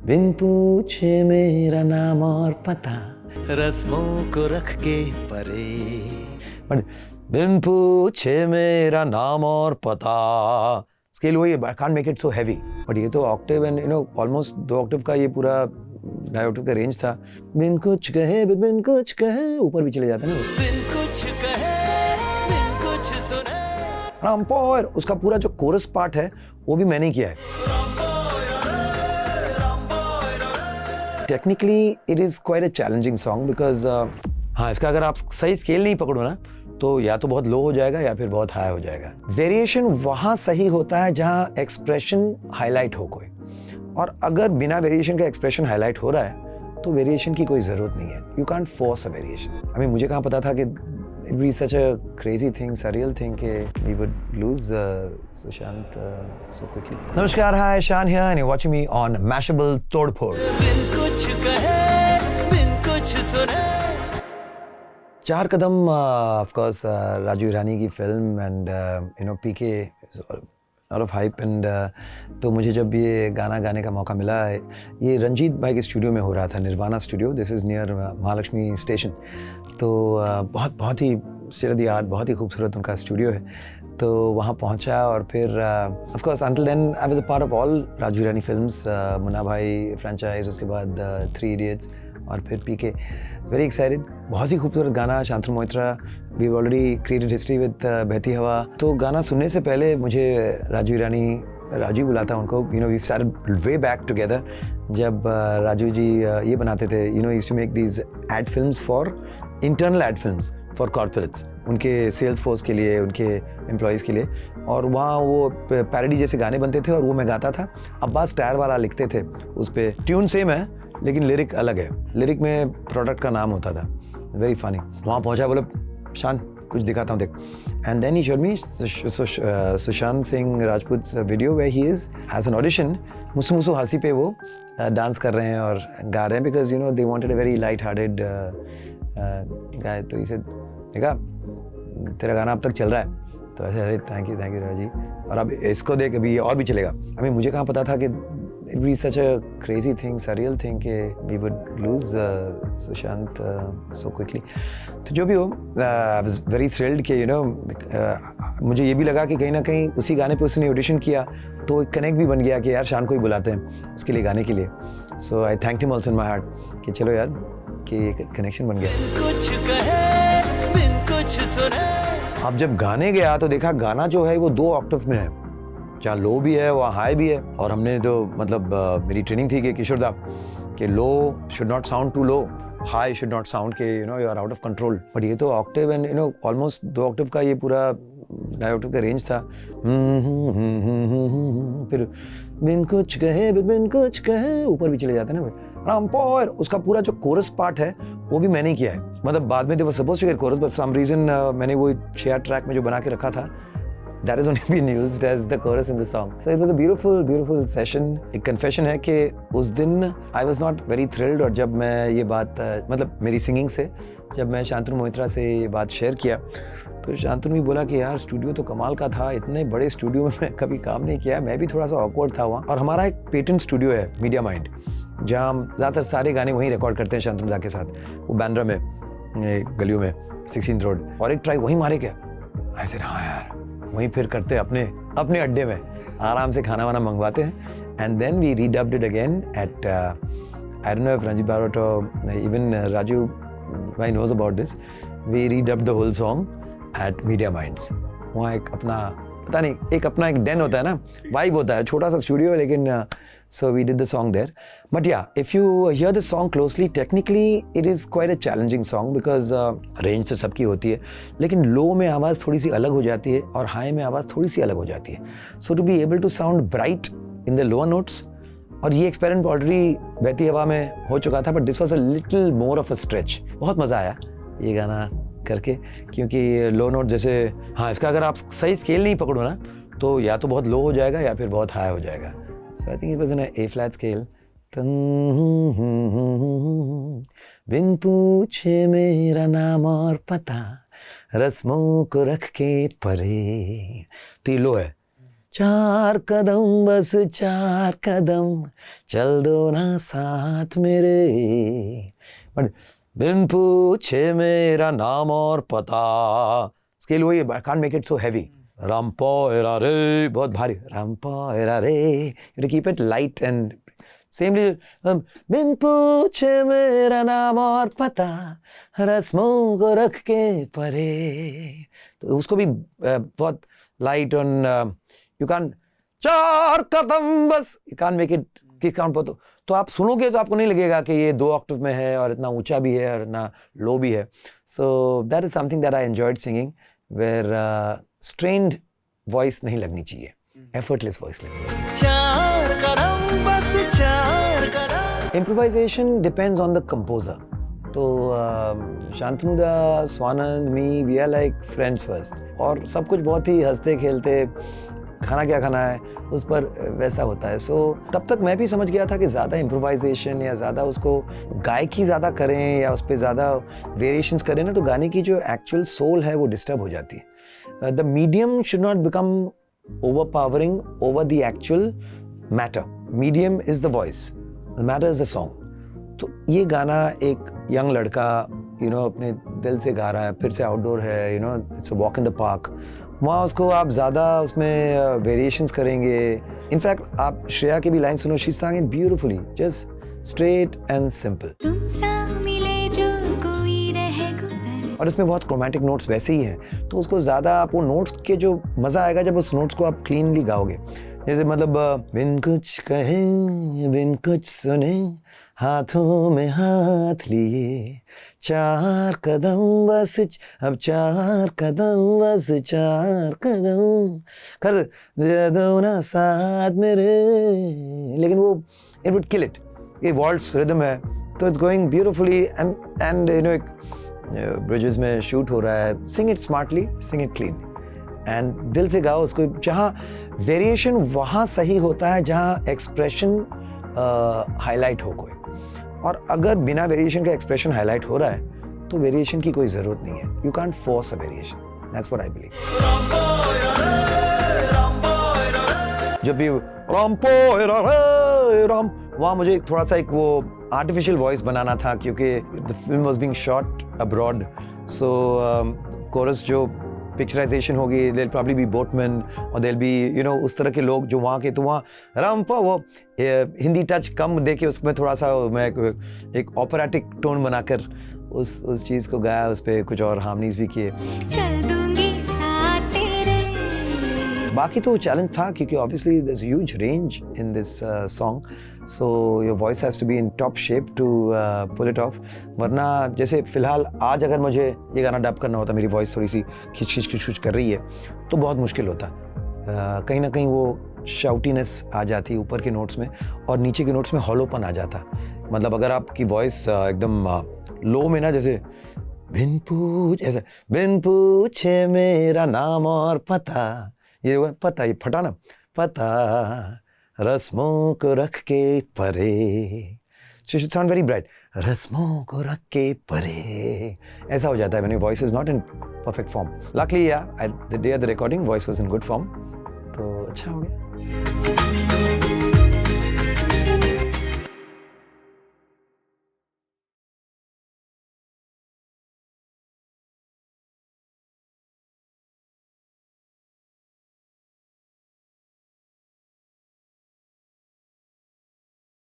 बिन पूछे मेरा नाम और पता, रस्मों को रख के परे, बट बिन पूछे मेरा नाम और पता। स्केल वही है, I can't make it so heavy, but ये तो ऑक्टेव एंड ऑलमोस्ट 2 ऑक्टेव का ये पूरा डायोक्टेव का रेंज था। बिन कुछ कहे बिन कुछ कहे ऊपर भी चले जाते हैं ना, बिन कुछ कहे बिन कुछ सुने। रामपोर उसका पूरा जो कोरस पार्ट है वो भी मैंने किया है। Technically it is quite a challenging song because हाँ, इसका अगर आप सही स्केल नहीं पकड़ो ना तो या तो बहुत लो हो जाएगा या फिर बहुत हाई हो जाएगा। वेरिएशन वहाँ सही होता है जहाँ एक्सप्रेशन हाईलाइट हो कोई, और अगर बिना वेरिएशन का एक्सप्रेशन हाईलाइट हो रहा है तो वेरिएशन की कोई ज़रूरत नहीं है। You can't force a variation. I mean मुझे कहाँ पता था कि it be such a crazy thing, surreal thing कि we would lose Sushant so quickly. नमस्कार, hi, Shaan here and you watching me on Mashable तोड़फोड़। बिन कुछ कहे बिन कुछ सुने। 4 कदम ऑफ कोर्स राजू ईरानी की film and PK lot of hype and तो मुझे जब ये गाना गाने का मौका मिला, ये रंजीत भाई के स्टूडियो में हो रहा था, Nirvana studio, this is near Mahalakshmi station. तो बहुत ही स्टेट ऑफ द आर्ट, बहुत ही खूबसूरत उनका स्टूडियो है। तो वहाँ पहुँचा और फिर of course until then I was a part of all Raju Irani films, Munna Bhai franchise, उसके बाद 3 इडियट्स और फिर पीके। Very excited. बहुत ही खूबसूरत गाना, Shantanu Moitra, we already created history with Behti Hawa. तो गाना सुनने से पहले मुझे राजू ईरानी, राजू बुलाता उनको, we started way back together जब राजू जी ये बनाते थे, used to make these ad films for internal ad films for corporates, उनके सेल्स फोर्स के लिए, उनके एम्प्लॉयज़ के लिए। और वहाँ वो पैरोडी जैसे गाने बनते थे और वो मैं गाता था। अब्बास टायर वाला लिखते थे, उस पर ट्यून सेम है लेकिन लिरिक अलग है, लिरिक में प्रोडक्ट का नाम होता था। Very funny. वहाँ पहुँचा, बोले शान कुछ दिखाता हूँ देख, and then he showed me Sushant Singh Rajput video way he is as an audition, मुसु मुसु हंसी पे वो डांस कर रहे हैं और गा रहे हैं, because they wanted a very light hearted guy. तो इसे देखा तेरा गाना अब तक चल रहा है, तो ऐसे अरे थैंक यू राजी, और अब इसको देख अभी और भी चलेगा। आई मीन मुझे कहाँ पता था कि it be such a crazy thing, surreal thing कि we would lose Sushant so quickly. तो जो भी हो, आई वाज वेरी थ्रिल्ड कि मुझे ये भी लगा कि कहीं ना कहीं उसी गाने पे उसने ऑडिशन किया तो एक कनेक्ट भी बन गया कि यार शान को ही बुलाते हैं उसके लिए गाने के लिए। So I thank him also in my heart कि चलो यार कि एक कनेक्शन बन गया। कुछ कहे बिन कुछ सुने। अब जब गाने गया तो देखा गाना जो है वो 2 ऑक्टेव में है, जहाँ लो भी है वहाँ हाई भी है। और हमने तो मतलब मेरी ट्रेनिंग थी कि किशोर दा कि low should not sound too low, high should not sound के you are out of control. But ये तो ऑक्टेव एंड ऑलमोस्ट 2 ऑक्टेव का ये पूरा डायोक्टेव का रेंज था। फिर बिन कुछ कहे ऊपर भी चले जाते हैं ना। रामपोर उसका पूरा जो कोरस पार्ट है वो भी मैंने किया है। मतलब बाद में they were supposed to get chorus, but some reason मैंने वो 6 ट्रैक में जो बना के रखा था, that has only been used as the chorus in the song. So it was a beautiful session. एक confession है कि उस दिन I was not very thrilled, और जब मैं ये बात मतलब मेरी सिंगिंग से जब मैं शांतनु मोहित्रा से ये बात शेयर किया तो शांतनु भी बोला कि यार स्टूडियो तो कमाल का था, इतने बड़े स्टूडियो में मैं कभी काम नहीं किया, मैं भी थोड़ा सा ऑकवर्ड था वहाँ। और हमारा एक पेटेंट स्टूडियो है मीडिया माइंड, जहाँ हम ज़्यादातर सारे गाने वहीं रिकॉर्ड करते हैं शांतनु दा के साथ, वो बैंड्रा में गलियों में 16th रोड। और एक ट्राई वहीं मारे क्या, ऐसे हाँ यार वहीं फिर करते अपने अड्डे में आराम से खाना वाना मंगवाते हैं। And then we redubbed it again at I don't know if Ranjit Barot और even Raju bhai knows about this, we redubbed the whole song at Media Minds. वहाँ एक अपना पता नहीं एक अपना एक डेन होता है ना, वाइब होता है, छोटा सा स्टूडियो है लेकिन so we did the song there. But yeah, if you hear the song closely, technically it is quite a challenging song because range तो सबकी होती है, लेकिन low में आवाज़ थोड़ी सी अलग हो जाती है और high में आवाज़ थोड़ी सी अलग हो जाती है। So to be able to sound bright in the lower notes, और ये एक्सपेरिमेंट ऑलरेडी बहती हवा में हो चुका था, but this was a little more of a stretch. बहुत मज़ा आया ये गाना करके, क्योंककि लो नोट जैसे हाँ, इसका अगर आप सही स्केल नहीं पकड़ो ना तो या तो बहुत लो हो जाएगा या फिर बहुत हाई हो जाएगा। So I think it was in a A flat scale. बिन पूछे मेरा नाम और पता, रस्मों को रख के परे, तो ये लो है। चार कदम बस चार कदम चल दो ना साथ मेरे, बट बिन पूछे मेरा नाम और पता, स्केल वही है, can't make it so heavy, रामपोएरा रे बहुत भारी, रामपोएरा रे, you to keep it light and seemly, बिन पूछे मेरा नाम और पता रस्मों को रख के परे, तो उसको भी बहुत लाइट ऑन, यू कांट चार कदम बस, यू कांट मेक इट किस काउंट पर, तो आप सुनोगे तो आपको नहीं लगेगा कि ये 2 ऑक्टेव में है और इतना ऊंचा भी है और इतना लो भी है. So that is something that I enjoyed singing, where strained voice नहीं लगनी चाहिए, एफर्टलेस वॉइस लगनी चाहिए. चार कदम बस चार कदम. Improvisation depends on the composer. तो Shantanu da, Swanand, me, we are like friends first, और सब कुछ बहुत ही हंसते खेलते, खाना क्या खाना है उस पर वैसा होता है. सो तब तक मैं भी समझ गया था कि ज़्यादा इम्प्रोवाइजेशन या ज़्यादा उसको गायकी ज़्यादा करें या उस पर ज़्यादा वेरिएशंस करें ना, तो गाने की जो एक्चुअल सोल है वो डिस्टर्ब हो जाती है. The medium should not become overpowering over the actual matter. Medium is the voice, the matter is the song. तो ये गाना एक यंग लड़का अपने दिल से गा रहा है, फिर से आउटडोर है, it's a walk in the park, वहाँ उसको आप ज़्यादा उसमें वेरिएशंस करेंगे. इनफैक्ट आप श्रेया की भी लाइन सुनो, she sang it beautifully, just straight and simple. तुम सा मिले जो कोई रहे गुजर. और इसमें बहुत क्रोमैटिक नोट्स वैसे ही हैं, तो उसको ज़्यादा आप वो नोट्स के जो मज़ा आएगा जब उस नोट्स को आप क्लीनली गाओगे. जैसे मतलब बिन कुछ कहे बिन कुछ सुने हाथों में हाथ लिए, चार कदम बस अब चार कदम बस चार कदम कर दो ना साथ मेरे, लेकिन वो इट वुड किल इट. ये वॉल्ट्स रिदम है तो इट्स गोइंग ब्यूटिफुली एंड एक ब्रिजेस में शूट हो रहा है. Sing it smartly, sing it clean and दिल से गाओ उसको. जहाँ वेरिएशन वहाँ सही होता है जहाँ एक्सप्रेशन हाईलाइट हो कोई, और अगर बिना वेरिएशन का एक्सप्रेशन हाईलाइट हो रहा है तो वेरिएशन की कोई ज़रूरत नहीं है. You can't force a variation, that's what I believe. जब भी राम, वहाँ मुझे थोड़ा सा एक वो आर्टिफिशियल वॉइस बनाना था, क्योंकि the film was being shot abroad. So chorus जो पिक्चराइजेशन होगी, देयर प्रॉब्ली बी बोटमैन और देयर बी उस तरह के लोग जो वहाँ के, तो वहाँ रामपा वो हिंदी टच कम दे के उसमें थोड़ा सा मैं एक ऑपरेटिक टोन बनाकर उस चीज़ को गाया, उस पर कुछ और हार्मनीज भी किए. चल दूंगी साथ तेरे. बाकी तो चैलेंज था क्योंकि obviously there is a huge range in this song, so your voice has to be in top shape to pull it off. वरना जैसे फ़िलहाल आज अगर मुझे ये गाना डब करना होता, मेरी वॉइस थोड़ी सी खिच कर रही है, तो बहुत मुश्किल होता. कहीं ना कहीं वो शाउटीनेस आ जाती ऊपर के नोट्स में, और नीचे के नोट्स में हॉलोपन आ जाता. मतलब अगर आपकी वॉइस एकदम लो में ना, जैसे बिन पूछे मेरा नाम और पता, ये पता, ये फटा ना, पता रस्मों को रख के परे, so it should sound very bright, रस्मों को रख के परे, ऐसा हो जाता है when your voice is not in perfect form. Luckily the day of the recording voice was in good form, तो अच्छा हो गया.